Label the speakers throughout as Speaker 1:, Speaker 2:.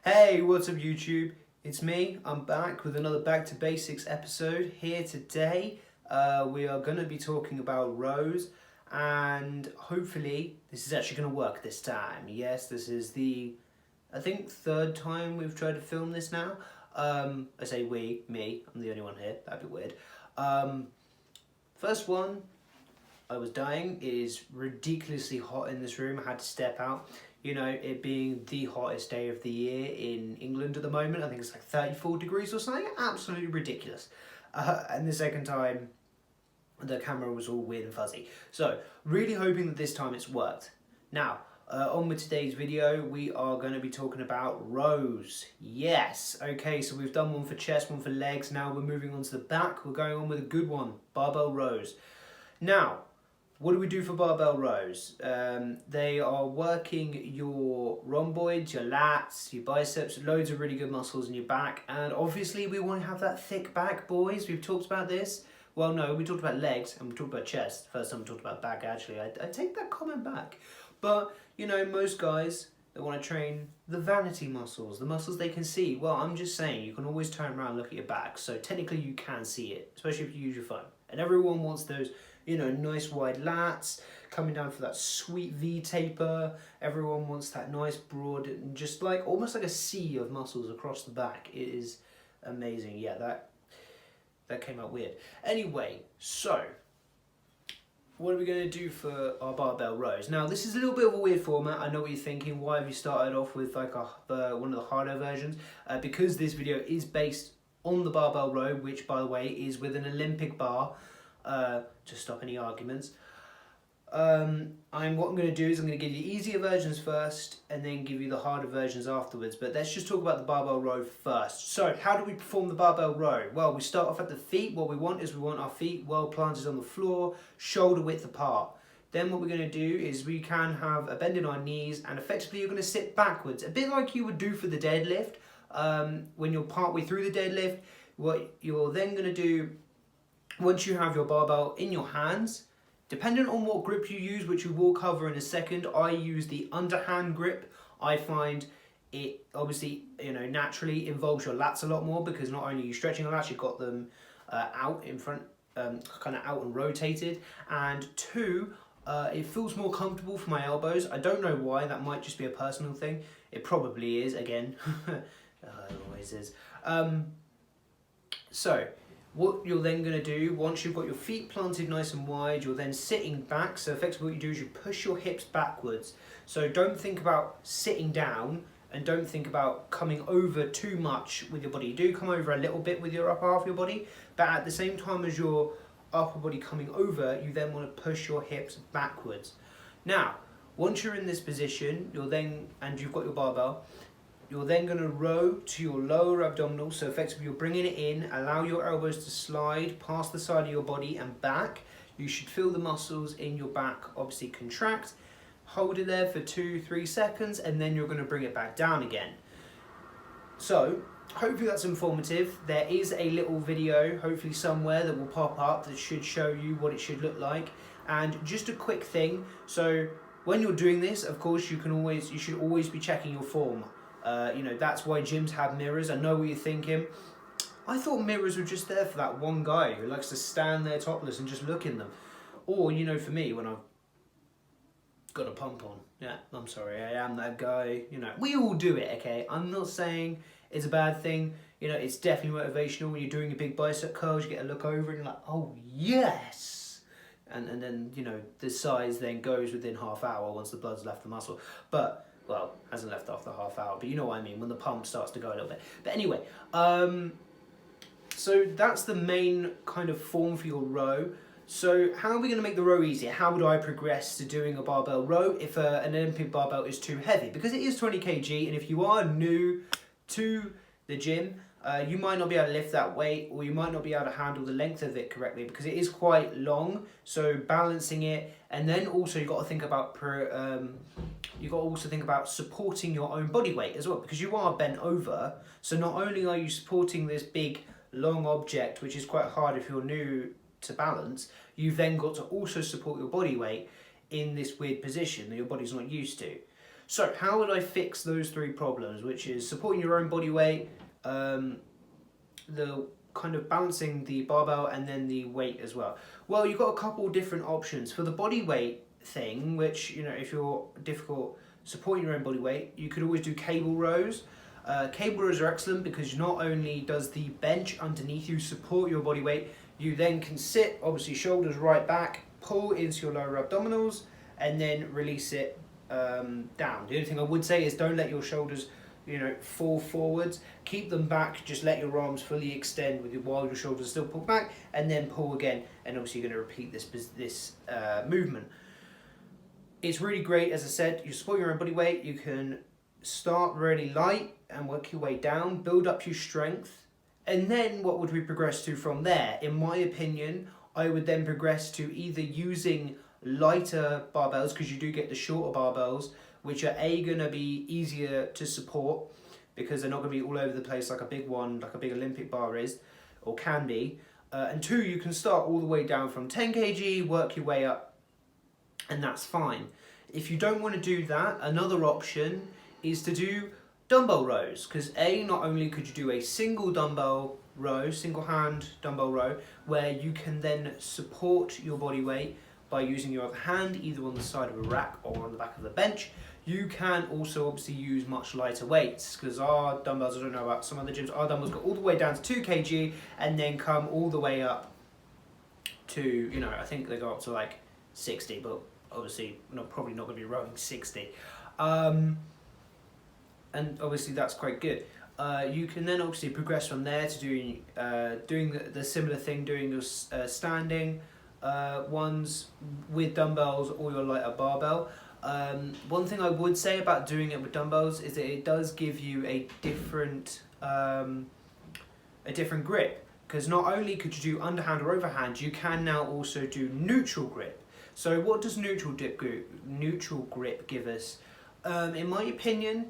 Speaker 1: Hey, what's up YouTube? It's me, I'm back with another Back to Basics episode. Here today, we are going to be talking about rows, and hopefully this is actually going to work this time. Yes, this is the, I think, third time we've tried to film this now. I say we, me, I'm the only one here, that'd be weird. First one, I was dying. It is ridiculously hot in this room. I had to step out. You know, it being the hottest day of the year in England at the moment. I think it's like 34 degrees or something. Absolutely ridiculous. And the second time, the camera was all weird and fuzzy. So, really hoping that this time it's worked. Now, on with today's video, we are going to be talking about rows. Yes. Okay, so we've done one for chest, one for legs. Now we're moving on to the back. We're going on with a good one, barbell rows. Now, what do we do for barbell rows? They are working your rhomboids, your lats, your biceps, loads of really good muscles in your back. And obviously we want to have that thick back, boys. We've talked about this. Well, no, we talked about legs and we talked about chest. First time we talked about back, actually. I take that comment back. But, you know, most guys, they want to train the vanity muscles, the muscles they can see. Well, I'm just saying, you can always turn around and look at your back. So technically you can see it, especially if you use your phone. And everyone wants those, you know, nice wide lats, coming down for that sweet V taper. Everyone wants that nice broad, and just like, almost like a sea of muscles across the back. It is amazing. Yeah, that came out weird. Anyway, so, what are we going to do for our barbell rows? Now, this is a little bit of a weird format. I know what you're thinking. Why have you started off with like one of the harder versions? Because this video is based on the barbell row, which, by the way, is with an Olympic bar. To stop any arguments. What I'm going to do is I'm going to give you easier versions first and then give you the harder versions afterwards. But let's just talk about the barbell row first. So how do we perform the barbell row? Well, we start off at the feet. What we want is we want our feet well planted on the floor, shoulder width apart. Then what we're going to do is we can have a bend in our knees, and effectively you're going to sit backwards, a bit like you would do for the deadlift. When you're partway through the deadlift, what you're then going to do, once you have your barbell in your hands, depending on what grip you use, which we will cover in a second, I use the underhand grip. I find it obviously, you know, naturally involves your lats a lot more, because not only are you stretching your lats, you've got them out in front, kind of out and rotated, and two, it feels more comfortable for my elbows. I don't know why, that might just be a personal thing. It probably is, again. It always is. So, what you're then going to do, once you've got your feet planted nice and wide, you're then sitting back. So effectively what you do is you push your hips backwards. So don't think about sitting down, and don't think about coming over too much with your body. You do come over a little bit with your upper half of your body, but at the same time as your upper body coming over, you then want to push your hips backwards. Now, once you're in this position, and you've got your barbell, you're then going to row to your lower abdominal. So effectively you're bringing it in, allow your elbows to slide past the side of your body and back. You should feel the muscles in your back obviously contract. Hold it there for 2-3 seconds, and then you're going to bring it back down again. So hopefully that's informative. There is a little video hopefully somewhere that will pop up that should show you what it should look like. And just a quick thing, so when you're doing this, of course you should always be checking your form. You know, that's why gyms have mirrors. I know what you're thinking. I thought mirrors were just there for that one guy who likes to stand there topless and just look in them. Or, you know, for me, when I've got a pump on. Yeah, I'm sorry, I am that guy. You know, we all do it, okay? I'm not saying it's a bad thing. You know, it's definitely motivational. When you're doing your big bicep curls, you get a look over and you're like, oh, yes! And then, you know, the size then goes within half hour once the blood's left the muscle. But, well, hasn't left after half hour, but you know what I mean, when the pump starts to go a little bit. But anyway, so that's the main kind of form for your row. So how are we going to make the row easier? How would I progress to doing a barbell row if an Olympic barbell is too heavy? Because it is 20 kg, and if you are new to the gym, you might not be able to lift that weight, or you might not be able to handle the length of it correctly, because it is quite long. So balancing it, and then also you've got to think about supporting your own body weight as well, because you are bent over. So not only are you supporting this big long object, which is quite hard if you're new to balance, you've then got to also support your body weight in this weird position that your body's not used to. So how would I fix those three problems, which is supporting your own body weight, the kind of balancing the barbell, and then the weight as well? Well, you've got a couple different options. For the body weight thing, which, you know, if you're difficult supporting your own body weight, you could always do cable rows. Cable rows are excellent because not only does the bench underneath you support your body weight, you then can sit, obviously shoulders right back, pull into your lower abdominals, and then release it down. The only thing I would say is don't let your shoulders, you know, fall forwards. Keep them back. Just let your arms fully extend while your shoulders still pull back, and then pull again. And obviously you're going to repeat this movement. It's really great, as I said. You support your own body weight. You can start really light and work your way down, build up your strength, and then what would we progress to from there? In my opinion, I would then progress to either using lighter barbells, because you do get the shorter barbells, which are going to be easier to support because they're not going to be all over the place like a big one, like a big Olympic bar is, or can be. And two, you can start all the way down from 10 kg, work your way up, and that's fine. If you don't want to do that, another option is to do dumbbell rows, because not only could you do a single dumbbell row, single hand dumbbell row, where you can then support your body weight by using your other hand, either on the side of a rack or on the back of the bench. You can also obviously use much lighter weights, because our dumbbells, I don't know about some other gyms, our dumbbells go all the way down to 2 kg and then come all the way up to, you know, I think they go up to like 60, but obviously probably not going to be rowing 60. And obviously that's quite good. You can then obviously progress from there to doing the similar thing, doing your standing ones with dumbbells or your lighter barbell. One thing I would say about doing it with dumbbells is that it does give you a different grip, because not only could you do underhand or overhand, you can now also do neutral grip. So what does neutral grip give us? In my opinion,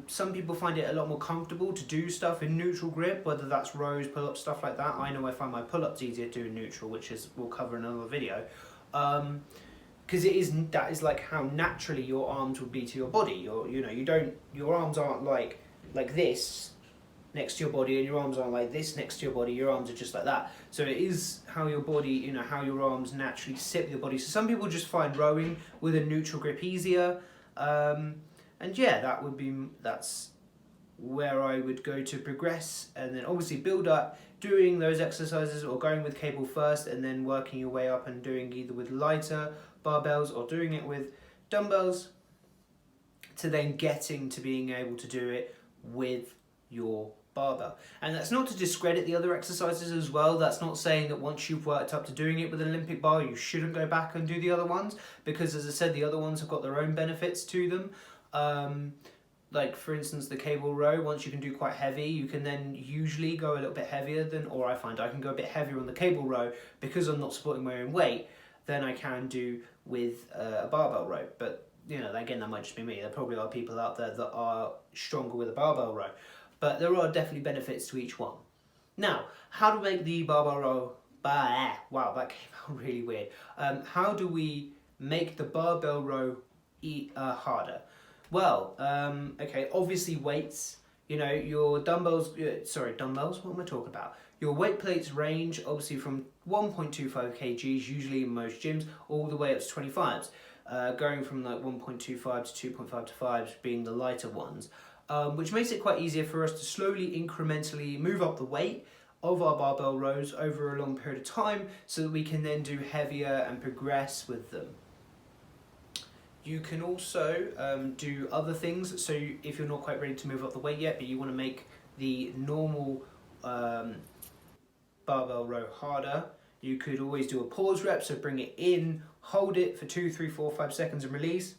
Speaker 1: some people find it a lot more comfortable to do stuff in neutral grip, whether that's rows, pull-ups, stuff like that. I know I find my pull-ups easier to do in neutral, which we'll cover in another video. Because that is like how naturally your arms would be to your body. Your arms aren't like this next to your body, and your arms aren't like this next to your body. Your arms are just like that. So it is how your body, how your arms naturally sit with your body. So some people just find rowing with a neutral grip easier. And yeah, that's where I would go to progress, and then obviously build up doing those exercises, or going with cable first and then working your way up and doing either with lighter barbells or doing it with dumbbells, to then getting to being able to do it with your barbell. And that's not to discredit the other exercises as well. That's not saying that once you've worked up to doing it with an Olympic bar, you shouldn't go back and do the other ones, because as I said, the other ones have got their own benefits to them. Like for instance, the cable row, once you can do quite heavy, you can then usually go a little bit heavier or I find I can go a bit heavier on the cable row because I'm not supporting my own weight than I can do with a barbell row. But again, that might just be me. There probably are people out there that are stronger with a barbell row, but there are definitely benefits to each one. Now, how to make the barbell row, wow, that came out really weird. How do we make the barbell row harder? Well, okay, obviously weights. Your dumbbells, dumbbells, what am I talking about? Your weight plates range obviously from 1.25 kgs, usually in most gyms, all the way up to 25s. Going from like 1.25 to 2.5 to 5s being the lighter ones, which makes it quite easier for us to slowly, incrementally move up the weight of our barbell rows over a long period of time, so that we can then do heavier and progress with them. You can also do other things. So if you're not quite ready to move up the weight yet, but you want to make the normal barbell row harder, you could always do a pause rep. So bring it in, hold it for 2, 3, 4, 5 seconds and release.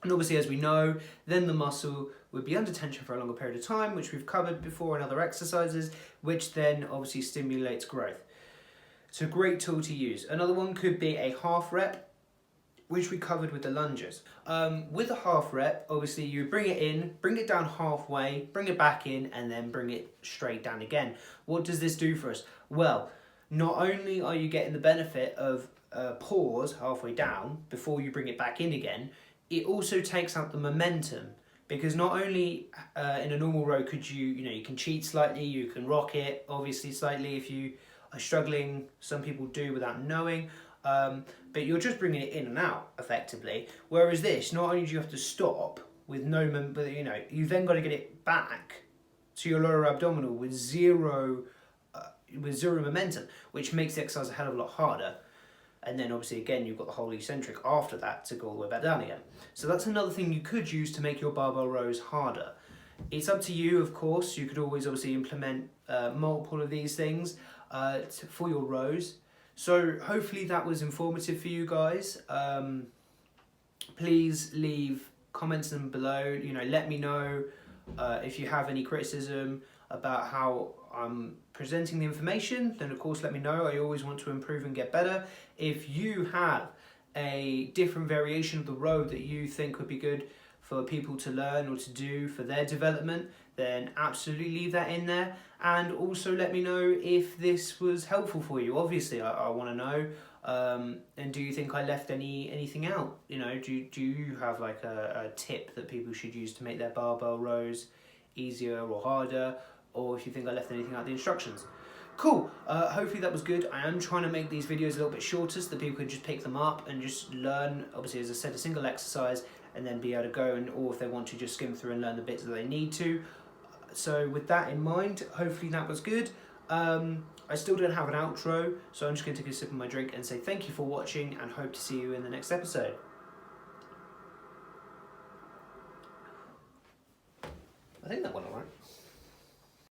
Speaker 1: And obviously, as we know, then the muscle would be under tension for a longer period of time, which we've covered before in other exercises, which then obviously stimulates growth. It's a great tool to use. Another one could be a half rep, which we covered with the lunges. With a half rep, obviously you bring it in, bring it down halfway, bring it back in, and then bring it straight down again. What does this do for us? Well, not only are you getting the benefit of pause halfway down before you bring it back in again, it also takes out the momentum, because not only in a normal row could you can cheat slightly, you can rock it obviously slightly if you are struggling. Some people do without knowing, but you're just bringing it in and out effectively. Whereas this, not only do you have to stop with no momentum, but you then got to get it back to your lower abdominal with zero momentum, which makes the exercise a hell of a lot harder. And then obviously again you've got the whole eccentric after that to go all the way back down again. So that's another thing you could use to make your barbell rows harder. It's up to you, of course. You could always obviously implement multiple of these things for your rows. So hopefully that was informative for you guys. Please leave comments down below. Let me know if you have any criticism about how I'm presenting the information. Then of course let me know. I always want to improve and get better. If you have a different variation of the row that you think would be good for people to learn or to do for their development, then absolutely leave that in there. And also let me know if this was helpful for you. Obviously I want to know. And do you think I left anything out? Do you have like a tip that people should use to make their barbell rows easier or harder? Or if you think I left anything out of the instructions. Cool, hopefully that was good. I am trying to make these videos a little bit shorter so that people can just pick them up and just learn, obviously as I said, a single exercise, and then be able to go or if they want to just skim through and learn the bits that they need to. So with that in mind, hopefully that was good. I still don't have an outro, so I'm just going to take a sip of my drink and say thank you for watching and hope to see you in the next episode. I think that went alright.